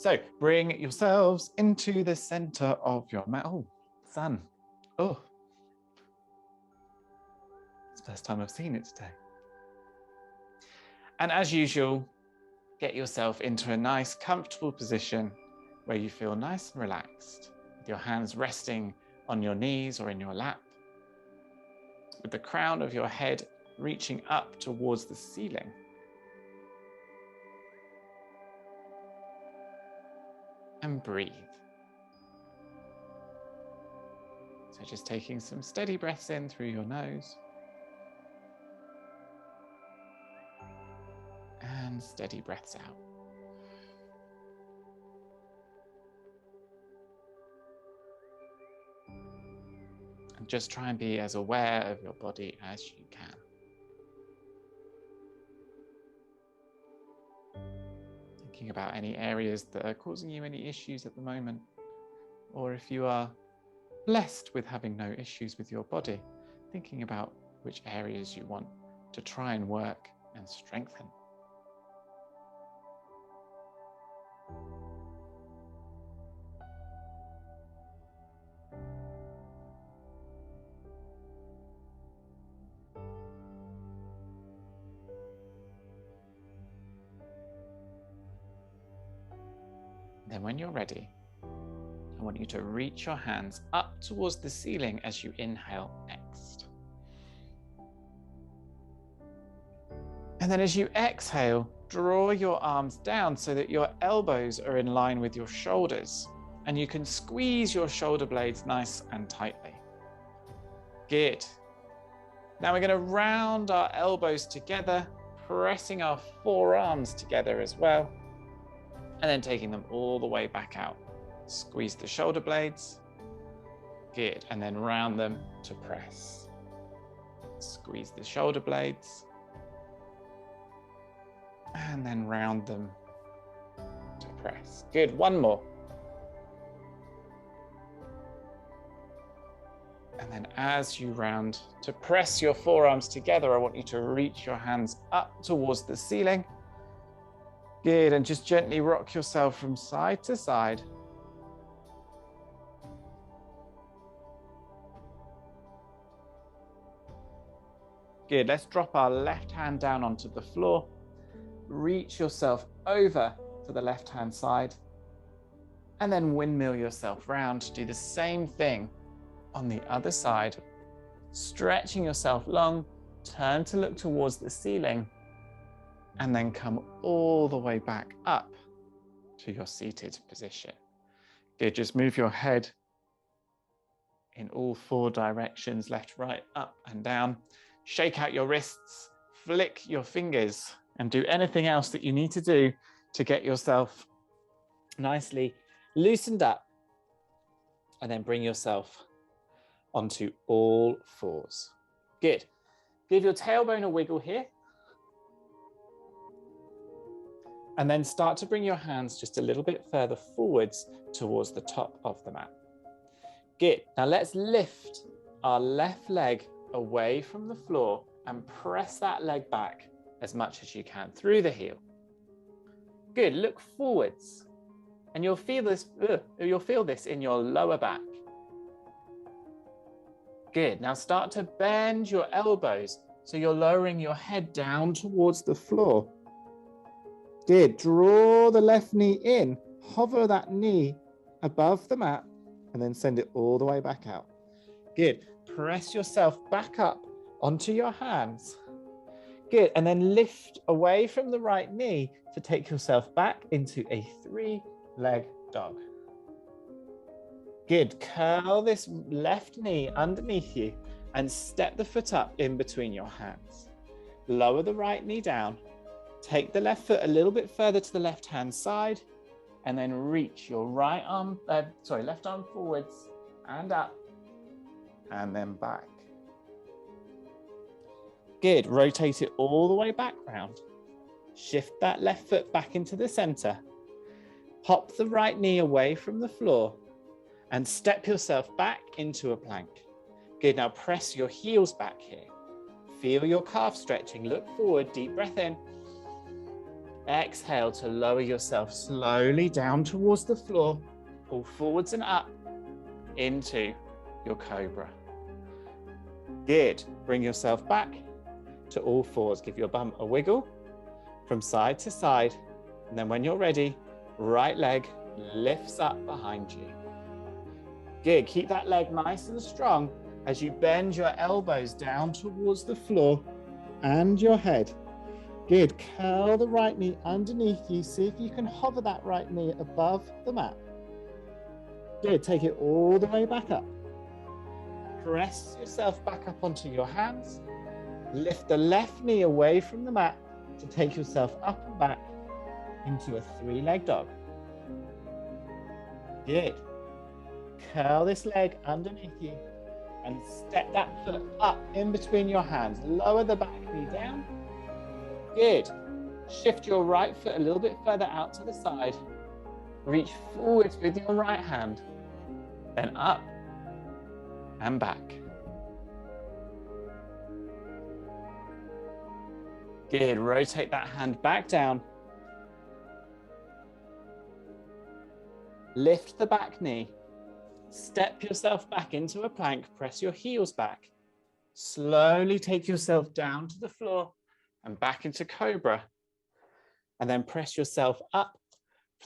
So bring yourselves into the center of your mat. Oh, sun. Oh, it's the first time I've seen it today. And as usual, get yourself into a nice, comfortable position where you feel nice and relaxed, with your hands resting on your knees or in your lap, with the crown of your head reaching up towards the ceiling. And breathe. So just taking some steady breaths in through your nose. And steady breaths out. And just try and be as aware of your body as you can. Thinking about any areas that are causing you any issues at the moment, or if you are blessed with having no issues with your body, thinking about which areas you want to try and work and strengthen. Then when you're ready, I want you to reach your hands up towards the ceiling as you inhale next. And then as you exhale, draw your arms down so that your elbows are in line with your shoulders, and you can squeeze your shoulder blades nice and tightly. Good. Now we're going to round our elbows together, pressing our forearms together as well, and then taking them all the way back out. Squeeze the shoulder blades. Good. And then round them to press. Squeeze the shoulder blades. And then round them to press. Good. One more. And then as you round to press your forearms together, I want you to reach your hands up towards the ceiling. Good. And just gently rock yourself from side to side. Good. Let's drop our left hand down onto the floor. Reach yourself over to the left-hand side. And then windmill yourself round. Do the same thing on the other side. Stretching yourself long. Turn to look towards the ceiling. And then come all the way back up to your seated position. Good. Just move your head in all four directions, left, right, up and down. Shake out your wrists, flick your fingers, and do anything else that you need to do to get yourself nicely loosened up. And then bring yourself onto all fours. Good. Give your tailbone a wiggle here. And then start to bring your hands just a little bit further forwards towards the top of the mat. Good. Now let's lift our left leg away from the floor and press that leg back as much as you can through the heel. Good. Look forwards. And you'll feel this in your lower back. Good. Now start to bend your elbows so you're lowering your head down towards the floor. Good. Draw the left knee in, hover that knee above the mat, and then send it all the way back out. Good. Press yourself back up onto your hands. Good. And then lift away from the right knee to take yourself back into a three-leg dog. Good. Curl this left knee underneath you and step the foot up in between your hands. Lower the right knee down. Take the left foot a little bit further to the left-hand side, and then reach your left arm forwards and up, and then back. Good. Rotate it all the way back round. Shift that left foot back into the center. Hop the right knee away from the floor and step yourself back into a plank. Good. Now press your heels back here. Feel your calf stretching. Look forward. Deep breath in. Exhale to lower yourself slowly down towards the floor. Pull forwards and up into your cobra. Good. Bring yourself back to all fours. Give your bum a wiggle from side to side. And then when you're ready, right leg lifts up behind you. Good. Keep that leg nice and strong as you bend your elbows down towards the floor and your head. Good. Curl the right knee underneath you. See if you can hover that right knee above the mat. Good. Take it all the way back up. Press yourself back up onto your hands. Lift the left knee away from the mat to take yourself up and back into a three-leg dog. Good. Curl this leg underneath you and step that foot up in between your hands. Lower the back knee down. Good. Shift your right foot a little bit further out to the side. Reach forwards with your right hand. Then up and back. Good. Rotate that hand back down. Lift the back knee. Step yourself back into a plank. Press your heels back. Slowly take yourself down to the floor and back into cobra. And then press yourself up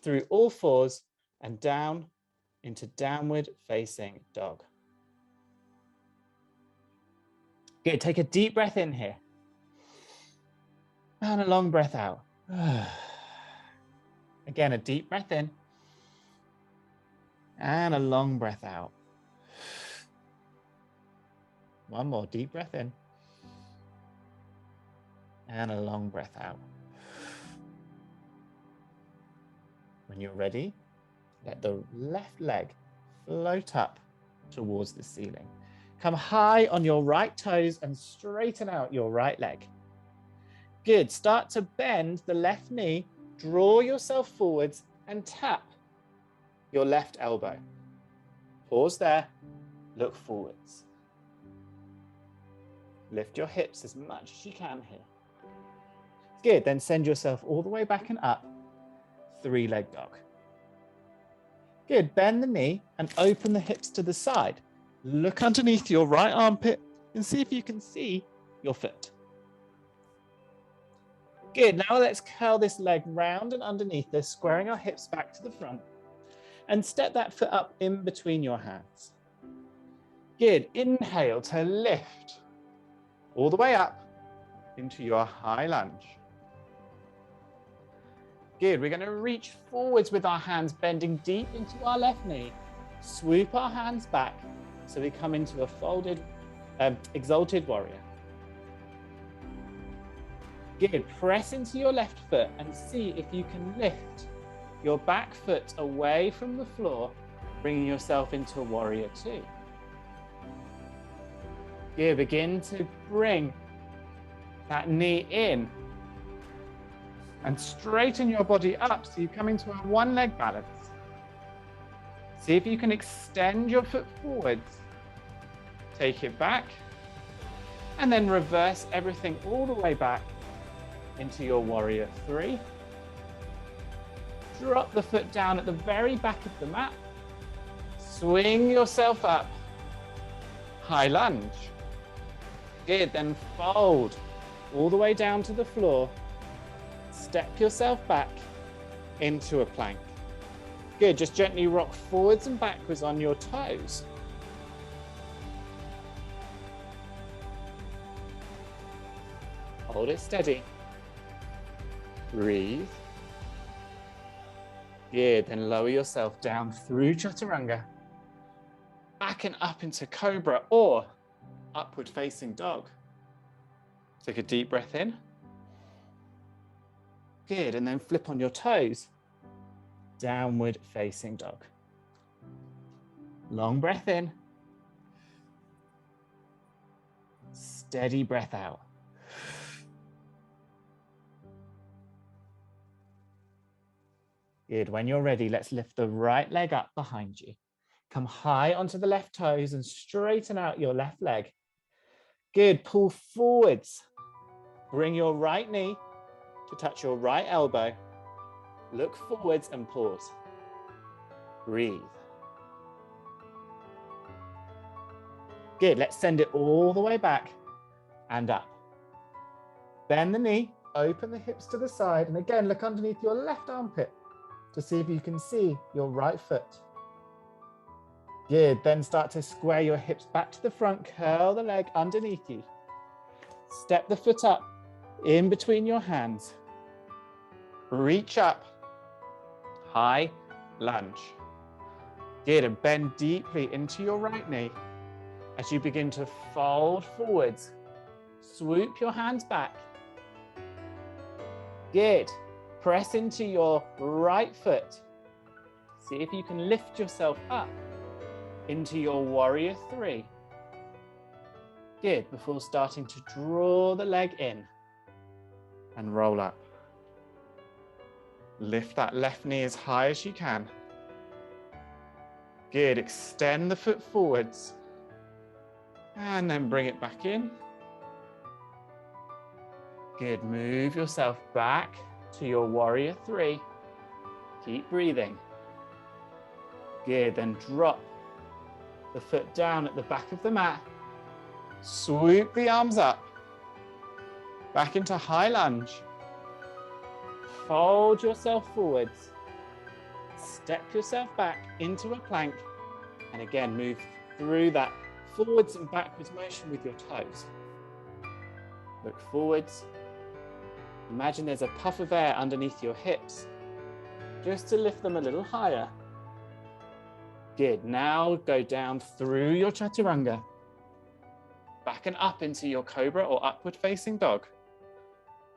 through all fours and down into downward facing dog. Good. Take a deep breath in here. And a long breath out. Again, a deep breath in. And a long breath out. One more deep breath in. And a long breath out. When you're ready, let the left leg float up towards the ceiling. Come high on your right toes and straighten out your right leg. Good. Start to bend the left knee, draw yourself forwards and tap your left elbow. Pause there, look forwards. Lift your hips as much as you can here. Good. Then send yourself all the way back and up, three-leg dog. Good. Bend the knee and open the hips to the side. Look underneath your right armpit and see if you can see your foot. Good. Now let's curl this leg round and underneath this, squaring our hips back to the front. And step that foot up in between your hands. Good. Inhale to lift all the way up into your high lunge. Good. We're going to reach forwards with our hands, bending deep into our left knee. Swoop our hands back so we come into a folded, exalted warrior. Good. Press into your left foot and see if you can lift your back foot away from the floor, bringing yourself into warrior two. Good. Begin to bring that knee in and straighten your body up so you come into a one-leg balance. See if you can extend your foot forwards. Take it back and then reverse everything all the way back into your warrior three. Drop the foot down at the very back of the mat. Swing yourself up. High lunge. Good. Then fold all the way down to the floor. Step yourself back into a plank. Good. Just gently rock forwards and backwards on your toes. Hold it steady. Breathe. Good. Then lower yourself down through chaturanga. Back and up into cobra or upward facing dog. Take a deep breath in. Good. And then flip on your toes. Downward facing dog. Long breath in. Steady breath out. Good. When you're ready, let's lift the right leg up behind you. Come high onto the left toes and straighten out your left leg. Good. Pull forwards. Bring your right knee to touch your right elbow. Look forwards and pause. Breathe. Good, let's send it all the way back and up. Bend the knee, open the hips to the side, and again, look underneath your left armpit to see if you can see your right foot. Good, then start to square your hips back to the front, curl the leg underneath you. Step the foot up in between your hands. Reach up, high lunge. Good, and bend deeply into your right knee as you begin to fold forwards. Swoop your hands back. Good. Press into your right foot. See if you can lift yourself up into your warrior three. Good. Before starting to draw the leg in and roll up. Lift that left knee as high as you can. Good. Extend the foot forwards and then bring it back in. Good, move yourself back to your warrior three. Keep breathing. Good, then drop the foot down at the back of the mat. Swoop the arms up. Back into high lunge. Fold yourself forwards. Step yourself back into a plank. And again, move through that forwards and backwards motion with your toes. Look forwards. Imagine there's a puff of air underneath your hips, just to lift them a little higher. Good, now go down through your chaturanga, back and up into your cobra or upward facing dog.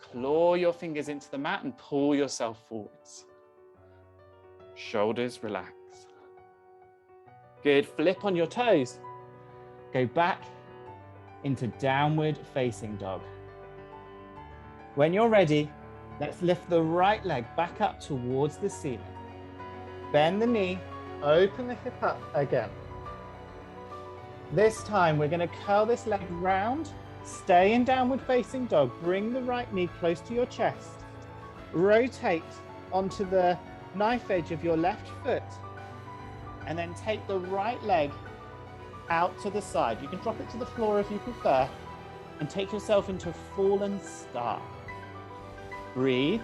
Claw your fingers into the mat and pull yourself forwards. Shoulders relax. Good, flip on your toes. Go back into downward facing dog. When you're ready, let's lift the right leg back up towards the ceiling. Bend the knee, open the hip up again. This time we're going to curl this leg round, stay in downward facing dog, bring the right knee close to your chest, rotate onto the knife edge of your left foot, and then take the right leg out to the side. You can drop it to the floor if you prefer, and take yourself into fallen star. Breathe.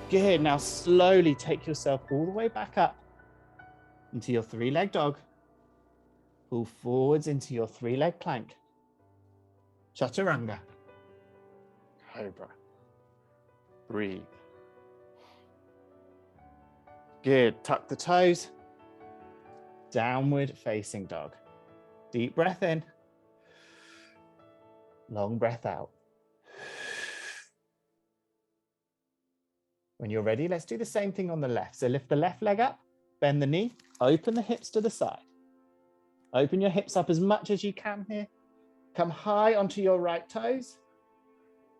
Good, now slowly take yourself all the way back up into your three-leg dog. Pull forwards into your three-leg plank. Chaturanga. Cobra. Breathe. Good, tuck the toes. Downward facing dog. Deep breath in. Long breath out. When you're ready, let's do the same thing on the left. So lift the left leg up, bend the knee, open the hips to the side. Open your hips up as much as you can here. Come high onto your right toes,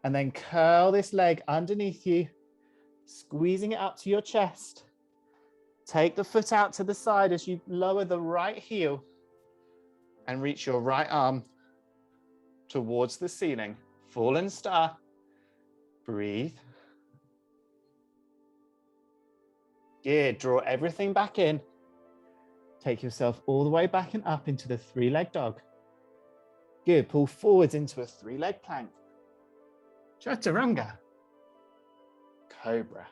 and then curl this leg underneath you, squeezing it up to your chest. Take the foot out to the side as you lower the right heel and reach your right arm towards the ceiling. Fallen star. Breathe. Good, draw everything back in. Take yourself all the way back and up into the three-leg dog. Good, pull forwards into a three-leg plank. Chaturanga. Cobra.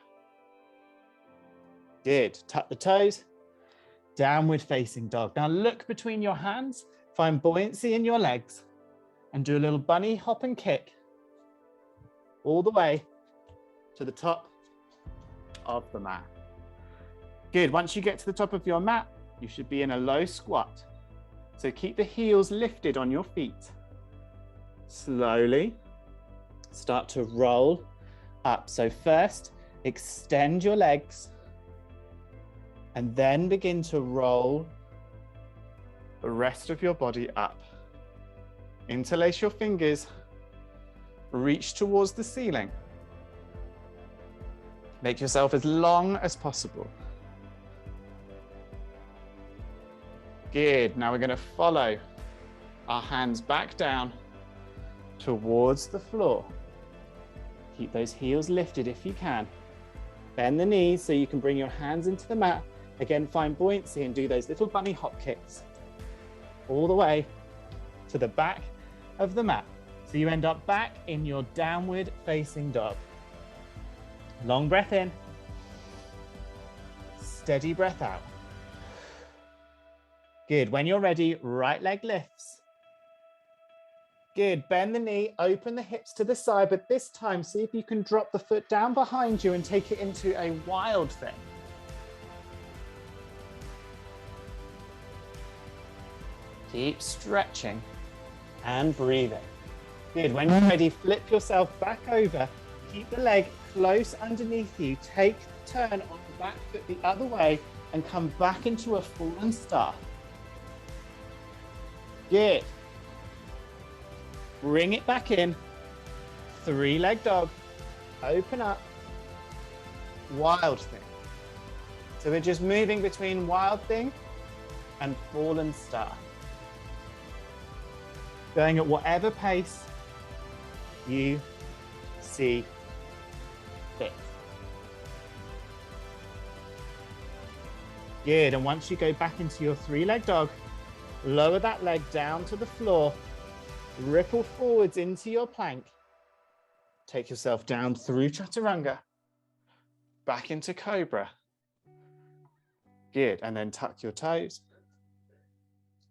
Good, tuck the toes. Downward facing dog. Now look between your hands, find buoyancy in your legs, and do a little bunny hop and kick all the way to the top of the mat. Good, once you get to the top of your mat, you should be in a low squat. So keep the heels lifted on your feet. Slowly start to roll up. So first, extend your legs and then begin to roll the rest of your body up. Interlace your fingers, reach towards the ceiling. Make yourself as long as possible. Good, now we're going to follow our hands back down towards the floor. Keep those heels lifted if you can. Bend the knees so you can bring your hands into the mat. Again, find buoyancy and do those little bunny hop kicks all the way to the back of the mat. So you end up back in your downward facing dog. Long breath in. Steady breath out. Good. When you're ready, right leg lifts. Good. Bend the knee, open the hips to the side, but this time see if you can drop the foot down behind you and take it into a wild thing. Keep stretching and breathing. Good. When you're ready, flip yourself back over. Keep the leg close underneath you. Take the turn on the back foot the other way and come back into a fallen star. Good. Bring it back in. Three-leg dog. Open up. Wild thing. So we're just moving between wild thing and fallen star. Going at whatever pace you see fit. Good, and once you go back into your three-leg dog, lower that leg down to the floor, ripple forwards into your plank. Take yourself down through chaturanga, back into cobra. Good, and then tuck your toes.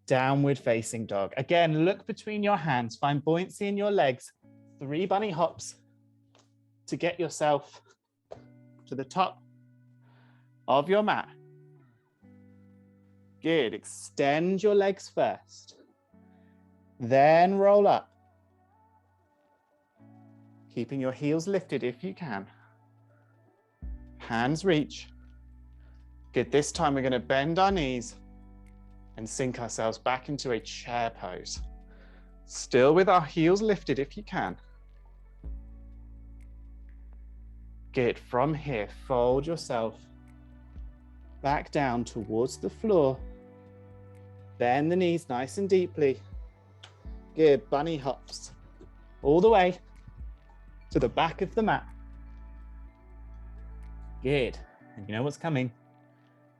Downward facing dog. Again, look between your hands, find buoyancy in your legs. 3 bunny hops to get yourself to the top of your mat. Good, extend your legs first. Then roll up. Keeping your heels lifted if you can. Hands reach. Good, this time we're going to bend our knees and sink ourselves back into a chair pose. Still with our heels lifted if you can. Good, from here, fold yourself back down towards the floor. Bend the knees nice and deeply. Good, bunny hops all the way to the back of the mat. Good, and you know what's coming?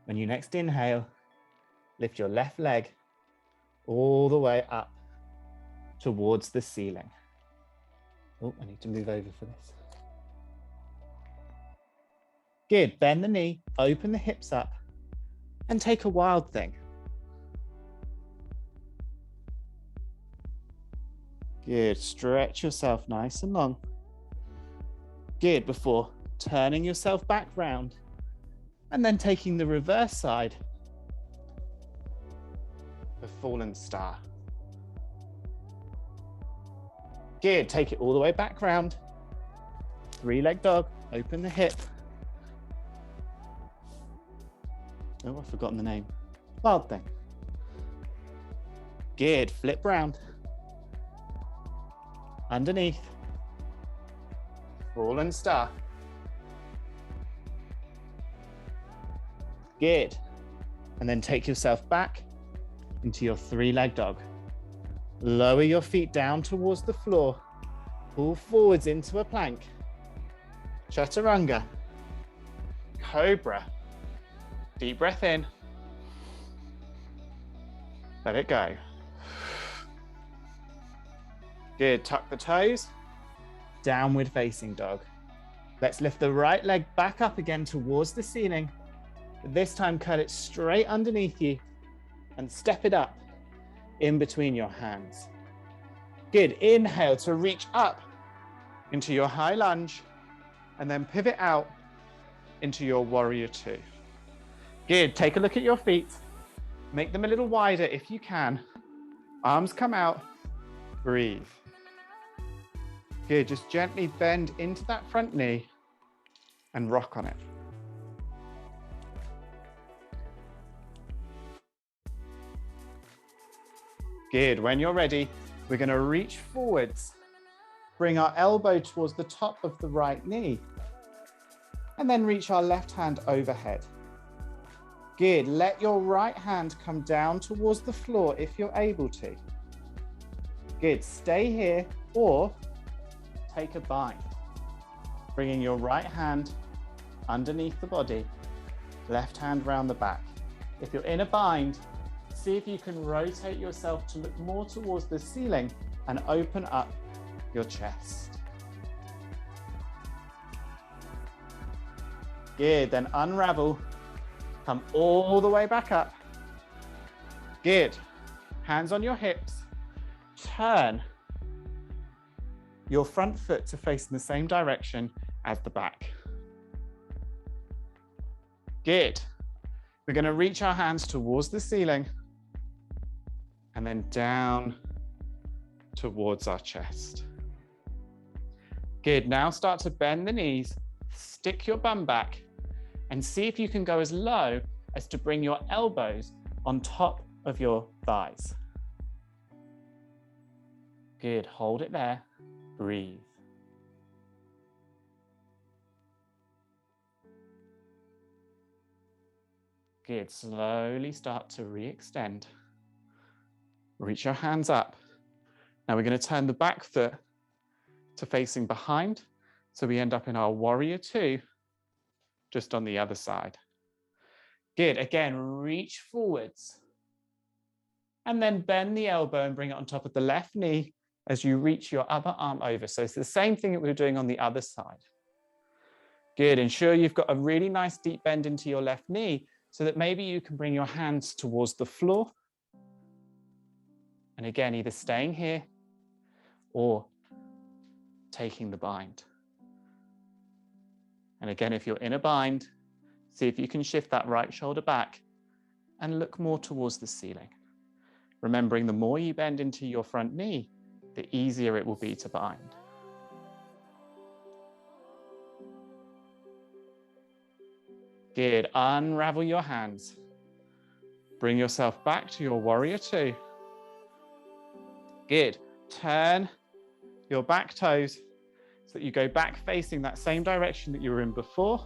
When you next inhale, lift your left leg all the way up towards the ceiling. Oh, I need to move over for this. Good, bend the knee, open the hips up, and take a wild thing. Good, stretch yourself nice and long. Good, before turning yourself back round, and then taking the reverse side. The fallen star. Good, take it all the way back round. 3-leg dog, open the hip. Oh, I've forgotten the name. Wild thing. Good, flip round. Underneath. Fallen star. Good. And then take yourself back into your 3-leg dog. Lower your feet down towards the floor. Pull forwards into a plank. Chaturanga. Cobra. Deep breath in. Let it go. Good, tuck the toes. Downward facing dog. Let's lift the right leg back up again towards the ceiling. This time curl it straight underneath you and step it up in between your hands. Good, inhale to reach up into your high lunge and then pivot out into your warrior 2. Good, take a look at your feet. Make them a little wider if you can. Arms come out, breathe. Good, just gently bend into that front knee and rock on it. Good, when you're ready, we're going to reach forwards. Bring our elbow towards the top of the right knee. And then reach our left hand overhead. Good, let your right hand come down towards the floor if you're able to. Good, stay here or take a bind. bringing your right hand underneath the body, left hand round the back. If you're in a bind, see if you can rotate yourself to look more towards the ceiling and open up your chest. Good, then unravel, come all the way back up. Good, hands on your hips, turn your front foot to face in the same direction as the back. Good. We're going to reach our hands towards the ceiling and then down towards our chest. Good. Now start to bend the knees, stick your bum back, and see if you can go as low as to bring your elbows on top of your thighs. Good. Hold it there. Breathe. Good. Slowly start to re-extend. Reach your hands up. Now we're going to turn the back foot to facing behind, so we end up in our warrior two, just on the other side. Good. Again, reach forwards. And then bend the elbow and bring it on top of the left knee as you reach your other arm over. So it's the same thing that we were doing on the other side. Good. Ensure you've got a really nice deep bend into your left knee so that maybe you can bring your hands towards the floor. And again, either staying here or taking the bind. And again, if you're in a bind, see if you can shift that right shoulder back and look more towards the ceiling. Remembering the more you bend into your front knee, the easier it will be to bind. Good. Unravel your hands. Bring yourself back to your warrior two. Good. Turn your back toes so that you go back facing that same direction that you were in before.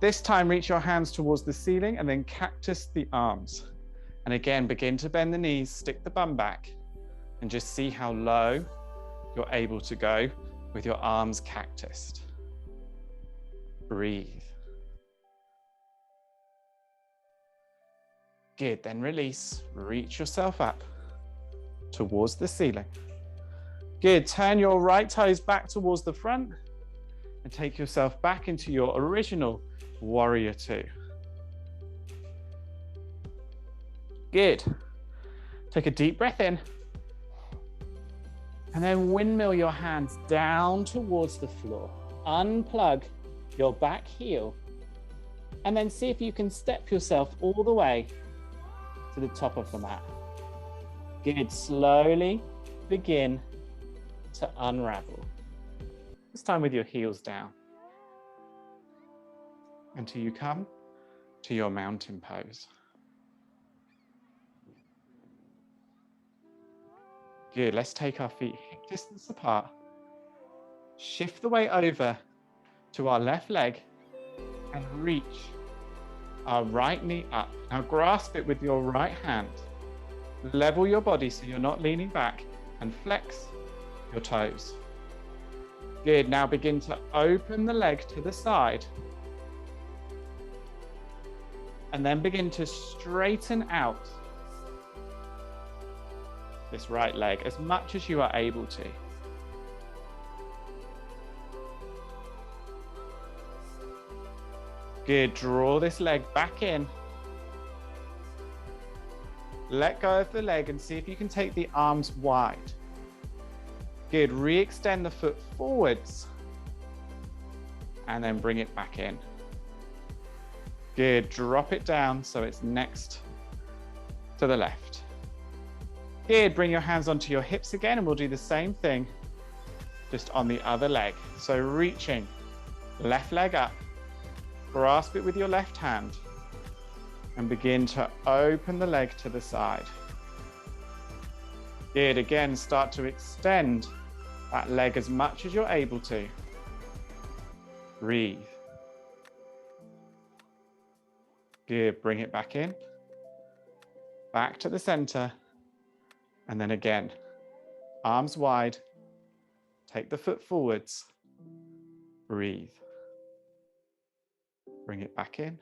This time, reach your hands towards the ceiling and then cactus the arms. And again, begin to bend the knees, stick the bum back, and just see how low you're able to go with your arms cactused. Breathe. Good, then release, reach yourself up towards the ceiling. Good, turn your right toes back towards the front and take yourself back into your original warrior two. Good. Take a deep breath in and then windmill your hands down towards the floor. Unplug your back heel and then see if you can step yourself all the way to the top of the mat. Good. Slowly begin to unravel. This time with your heels down until you come to your mountain pose. Good. Let's take our feet hip distance apart. Shift the weight over to our left leg and reach our right knee up. Now grasp it with your right hand. Level your body so you're not leaning back and flex your toes. Good. Now begin to open the leg to the side. And then begin to straighten out this right leg as much as you are able to. Good. Draw this leg back in. Let go of the leg and see if you can take the arms wide. Good. Re-extend the foot forwards and then bring it back in. Good. Drop it down so it's next to the left. Good. Bring your hands onto your hips again and we'll do the same thing just on the other leg. So reaching, left leg up, grasp it with your left hand and begin to open the leg to the side. Good. Again, start to extend that leg as much as you're able to. Breathe. Good. Bring it back in, back to the center. And then again, arms wide, take the foot forwards Breathe. Bring it back in.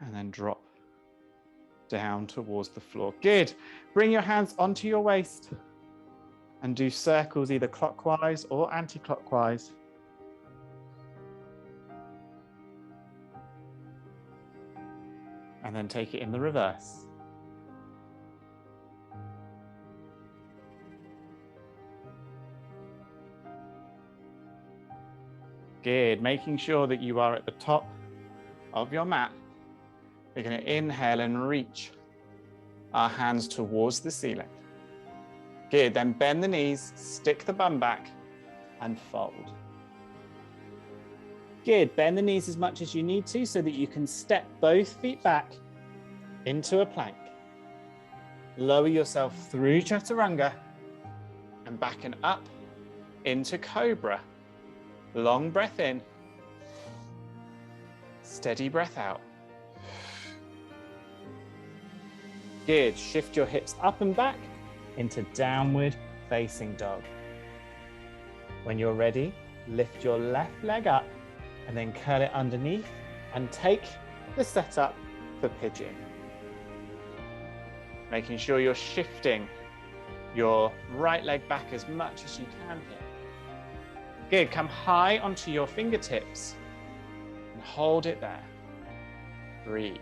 And then drop down towards the floor. Good. Bring your hands onto your waist and do circles either clockwise or anti-clockwise. And then take it in the reverse. Good. Making sure that you are at the top of your mat. We're going to inhale and reach our hands towards the ceiling. Good. Then bend the knees, stick the bum back, and fold. Good. Bend the knees as much as you need to so that you can step both feet back into a plank. Lower yourself through chaturanga and back and up into cobra. Long breath in. Steady breath out. Good. Shift your hips up and back into downward facing dog. When you're ready, lift your left leg up and then curl it underneath and take the setup for pigeon. Making sure you're shifting your right leg back as much as you can here. Good. Come high onto your fingertips and hold it there. Breathe.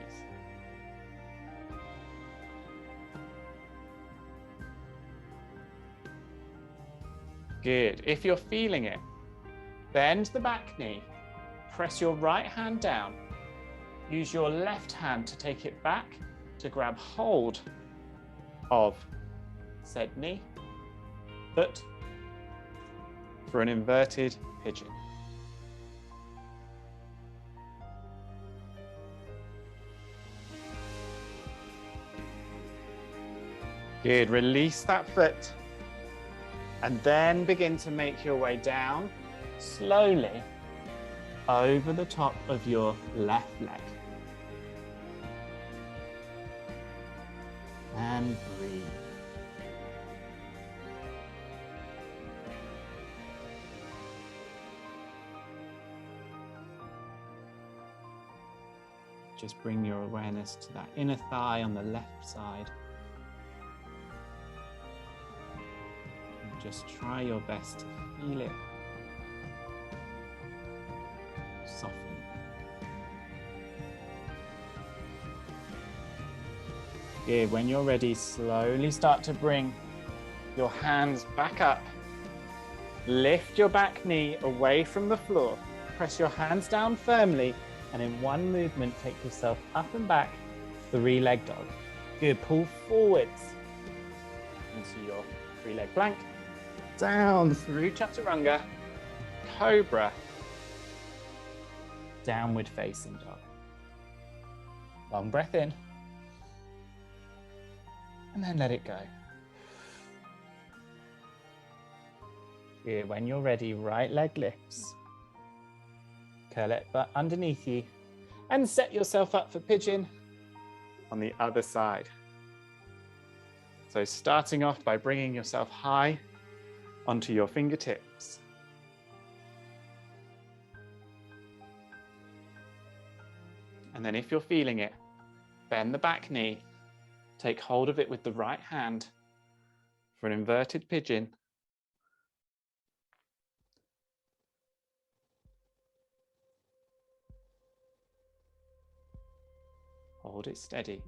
Good. If you're feeling it, bend the back knee, press your right hand down, use your left hand to take it back to grab hold of said knee, foot, for an inverted pigeon. Good. Release that foot. And then begin to make your way down slowly over the top of your left leg. And breathe. Just bring your awareness to that inner thigh on the left side. Just try your best to feel it soften. Good. When you're ready, slowly start to bring your hands back up. Lift your back knee away from the floor. Press your hands down firmly, and in one movement, take yourself up and back, three-leg dog. Good. Pull forwards into your three-leg plank. Down through chaturanga, cobra, downward facing dog. Long breath in, and then let it go. Good. When you're ready, right leg lifts. Curl it but underneath you, and set yourself up for pigeon on the other side. So starting off by bringing yourself high onto your fingertips. And then if you're feeling it, bend the back knee, take hold of it with the right hand for an inverted pigeon. Hold it steady.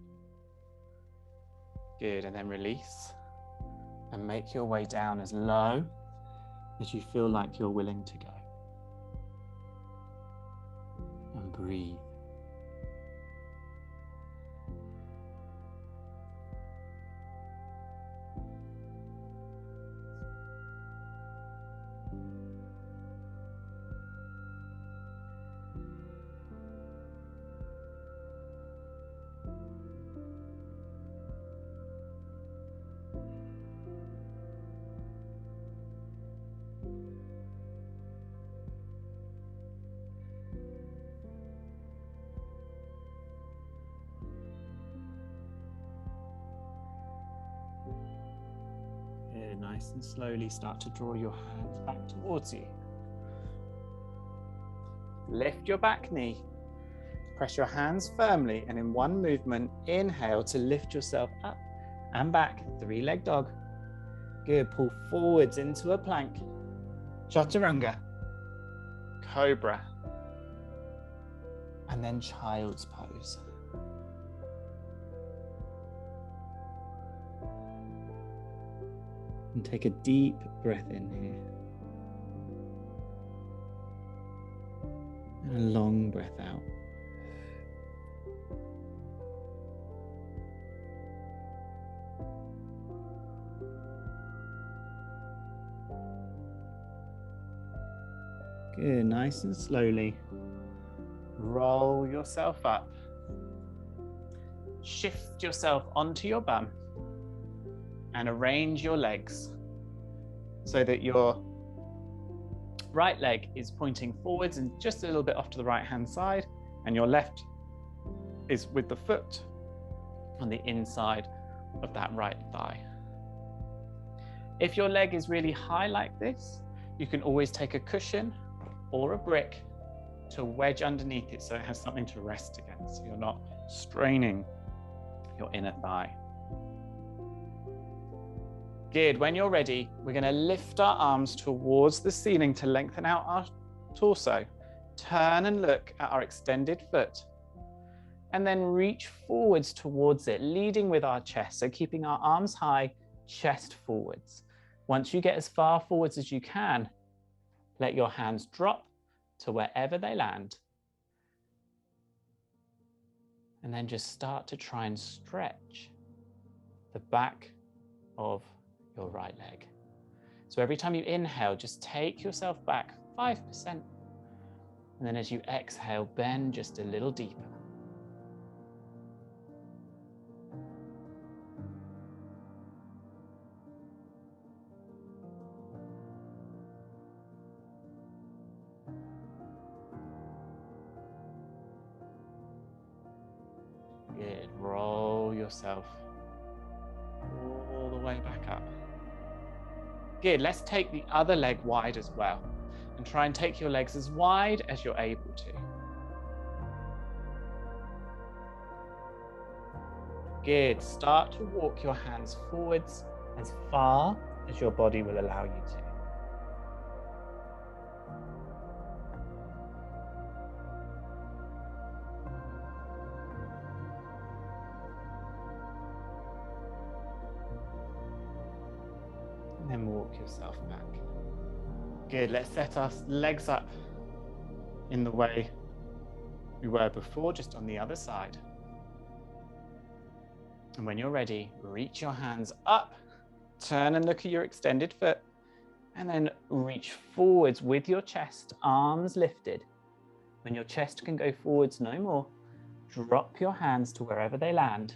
Good, and then release. And make your way down as low as you feel like you're willing to go. And breathe. Nice and slowly start to draw your hands back towards you. Lift your back knee. Press your hands firmly, and in one movement, inhale to lift yourself up and back. 3-leg dog. Good. Pull forwards into a plank. Chaturanga. Cobra. And then child's pose. And take a deep breath in here. And a long breath out. Good, nice and slowly. Roll yourself up. Shift yourself onto your bum and arrange your legs so that your right leg is pointing forwards and just a little bit off to the right hand side, and your left is with the foot on the inside of that right thigh. If your leg is really high like this, you can always take a cushion or a brick to wedge underneath it so it has something to rest against, so you're not straining your inner thigh. Good. When you're ready, we're going to lift our arms towards the ceiling to lengthen out our torso. Turn and look at our extended foot, and then reach forwards towards it, leading with our chest, so keeping our arms high, chest forwards. Once you get as far forwards as you can, let your hands drop to wherever they land. And then just start to try and stretch the back of your right leg. So every time you inhale, just take yourself back 5%. And then as you exhale, bend just a little deeper. Good. Roll yourself all the way back up. Good. Let's take the other leg wide as well, and try and take your legs as wide as you're able to. Good. Start to walk your hands forwards as far as your body will allow you to. And then walk yourself back. Good. Let's set our legs up in the way we were before, just on the other side. And when you're ready, reach your hands up, turn and look at your extended foot, and then reach forwards with your chest, arms lifted. When your chest can go forwards no more, drop your hands to wherever they land.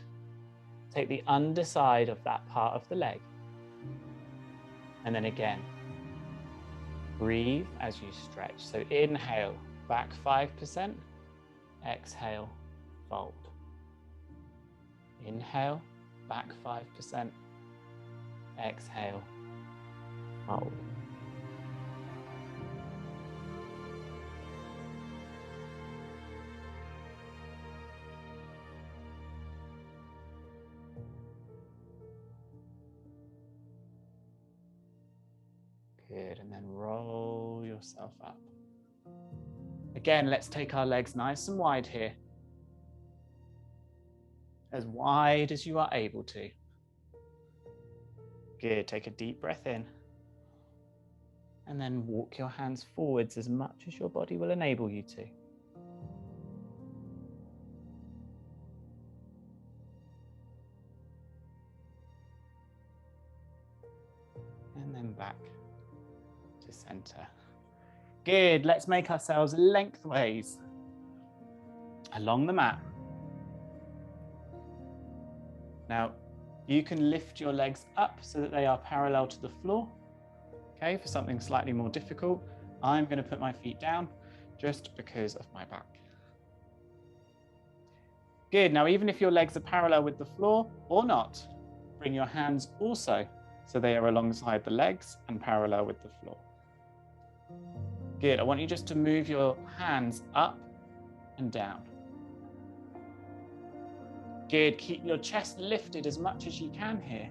Take the underside of that part of the leg. And then again, breathe as you stretch. So inhale, back 5%, exhale, fold. Inhale, back 5%, exhale, fold. Good, and then roll yourself up. Again, let's take our legs nice and wide here. As wide as you are able to. Good, take a deep breath in. And then walk your hands forwards as much as your body will enable you to. And then back to center. Good, let's make ourselves lengthways along the mat. Now, you can lift your legs up so that they are parallel to the floor. Okay, for something slightly more difficult, I'm going to put my feet down just because of my back. Good, now even if your legs are parallel with the floor or not, bring your hands also so they are alongside the legs and parallel with the floor. Good. I want you just to move your hands up and down. Good. Keep your chest lifted as much as you can here.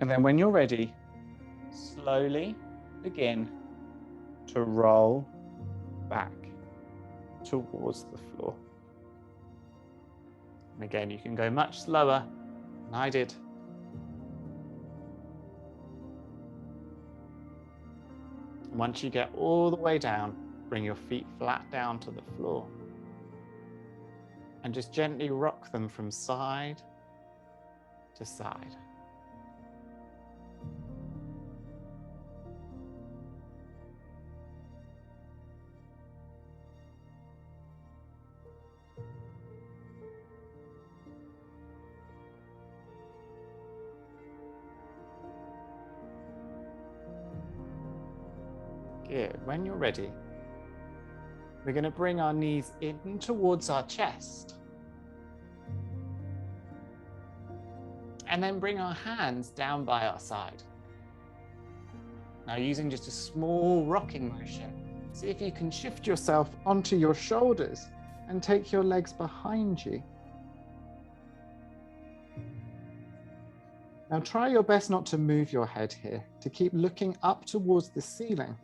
And then when you're ready, slowly begin to roll back towards the floor. And again, you can go much slower than I did. And once you get all the way down, bring your feet flat down to the floor. And just gently rock them from side to side. Good. When you're ready, we're going to bring our knees in towards our chest. And then bring our hands down by our side. Now, using just a small rocking motion, see if you can shift yourself onto your shoulders and take your legs behind you. Now, try your best not to move your head here, to keep looking up towards the ceiling.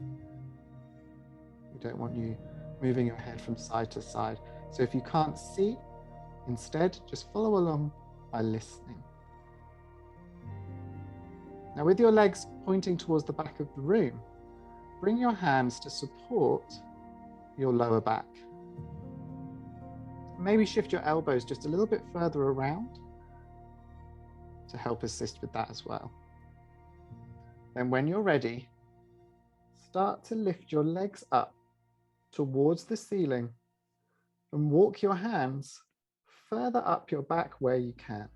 We don't want you moving your head from side to side. So if you can't see, instead, just follow along by listening. Now, with your legs pointing towards the back of the room, bring your hands to support your lower back. Maybe shift your elbows just a little bit further around to help assist with that as well. Then when you're ready, start to lift your legs up towards the ceiling and walk your hands further up your back where you can.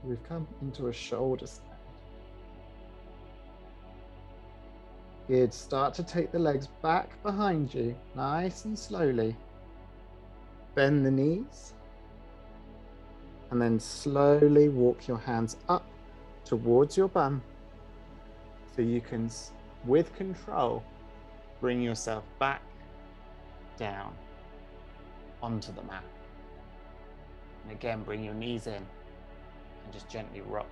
We've come into a shoulder stand. Good. Start to take the legs back behind you, nice and slowly. Bend the knees. And then slowly walk your hands up towards your bum so you can, with control, bring yourself back down onto the mat. And again, bring your knees in and just gently rock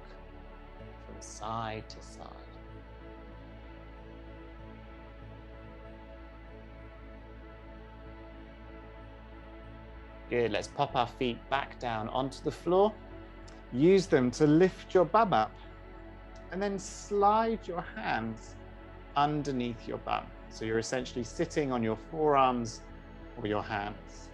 from side to side. Good, let's pop our feet back down onto the floor. Use them to lift your bum up and then slide your hands underneath your bum. So you're essentially sitting on your forearms or your hands.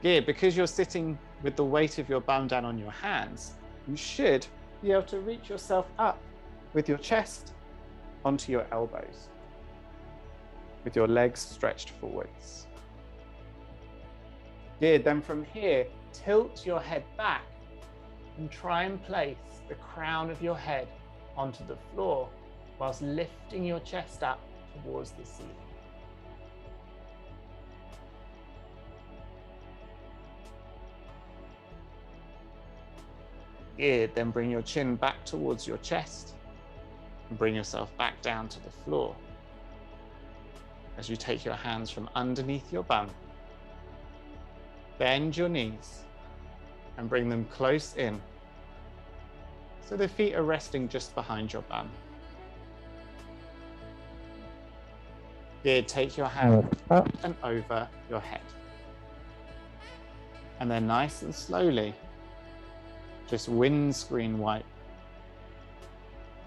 Good, because you're sitting with the weight of your bum down on your hands, you should be able to reach yourself up with your chest onto your elbows, with your legs stretched forwards. Good, then from here, tilt your head back and try and place the crown of your head onto the floor whilst lifting your chest up towards the ceiling. Good, then bring your chin back towards your chest and bring yourself back down to the floor. As you take your hands from underneath your bum, bend your knees and bring them close in so the feet are resting just behind your bum. Good, take your hands up and over your head. And then nice and slowly, just windscreen wipe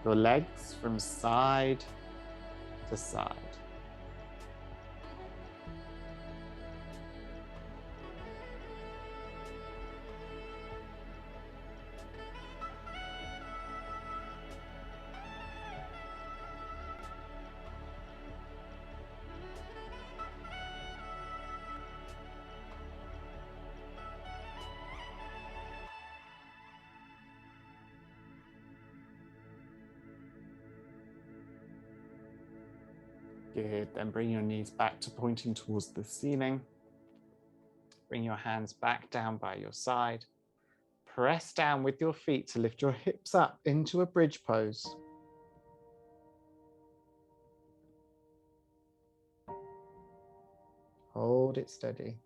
your legs from side to side. Good, then bring your knees back to pointing towards the ceiling. Bring your hands back down by your side. Press down with your feet to lift your hips up into a bridge pose. Hold it steady.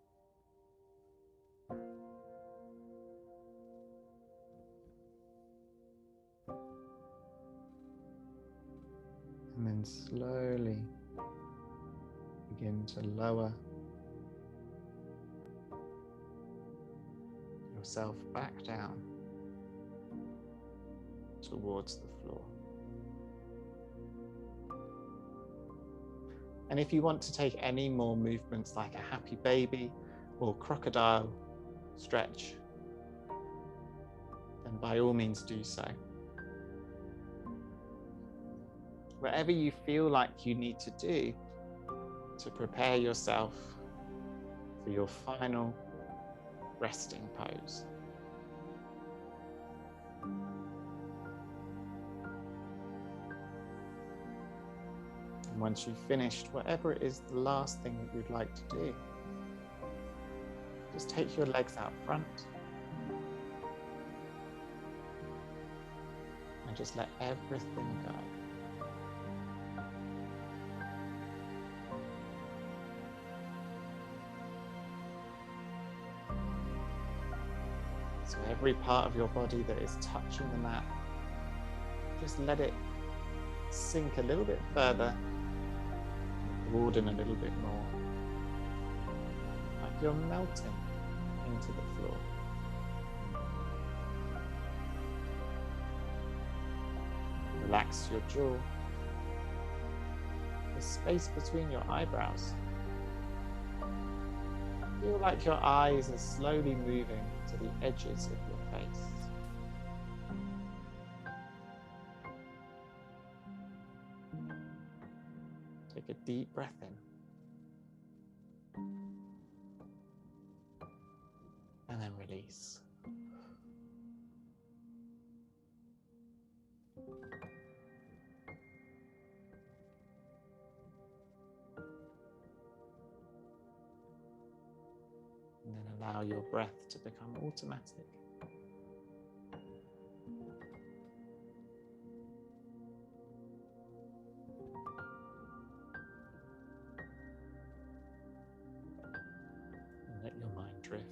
And then slowly begin to lower yourself back down towards the floor. And if you want to take any more movements like a happy baby or crocodile stretch, then by all means do so. Whatever you feel like you need to do to prepare yourself for your final resting pose. And once you've finished, whatever it is, the last thing that you'd like to do, just take your legs out front and just let everything go. So every part of your body that is touching the mat, just let it sink a little bit further, broaden a little bit more, like you're melting into the floor. Relax your jaw, the space between your eyebrows. Feel like your eyes are slowly moving to the edges of your face. Take a deep breath in. And then release. And then allow your breath to become automatic. And let your mind drift.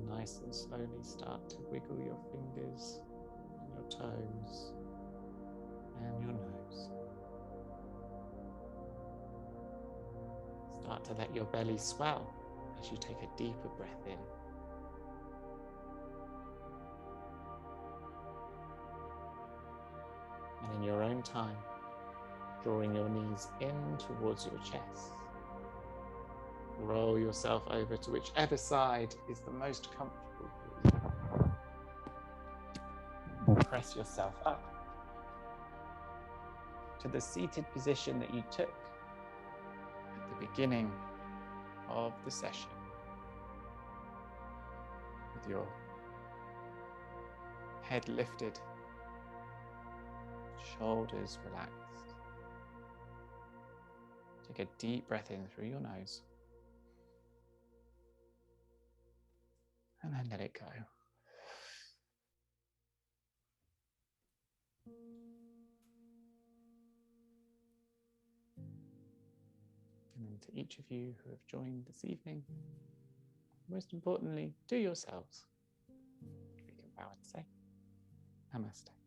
Nice and slowly start to wiggle your fingers and your toes and your nose. Start to let your belly swell as you take a deeper breath in. And in your own time, drawing your knees in towards your chest. Roll yourself over to whichever side is the most comfortable for you. Press yourself up to the seated position that you took at the beginning of the session, with your head lifted, shoulders relaxed. Take a deep breath in through your nose. And then let it go. And then to each of you who have joined this evening, most importantly, to yourselves, we can bow and say, Namaste.